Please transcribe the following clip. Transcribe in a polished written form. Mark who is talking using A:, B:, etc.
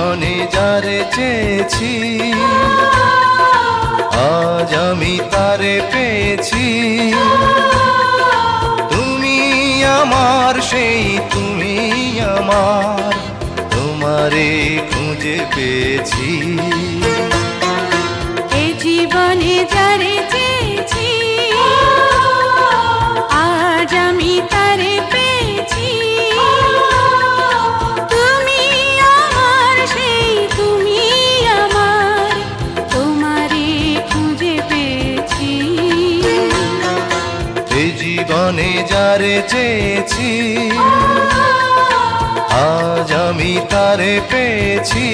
A: জীবনে যারে চেয়েছি আজ আমি তারে পেয়েছি। তুমি আমার সেই তুমি আমার, তোমারে খুঁজে পেয়েছি।
B: এ জীবনে যারে চেয়েছি আজ আমি তারে পেয়েছি। তুমি আমার সেই তুমি আমার, তোমারে খুঁজে পেয়েছি।
A: এ জীবনে যারে চেয়েছি আজ আমি তারে পেয়েছি।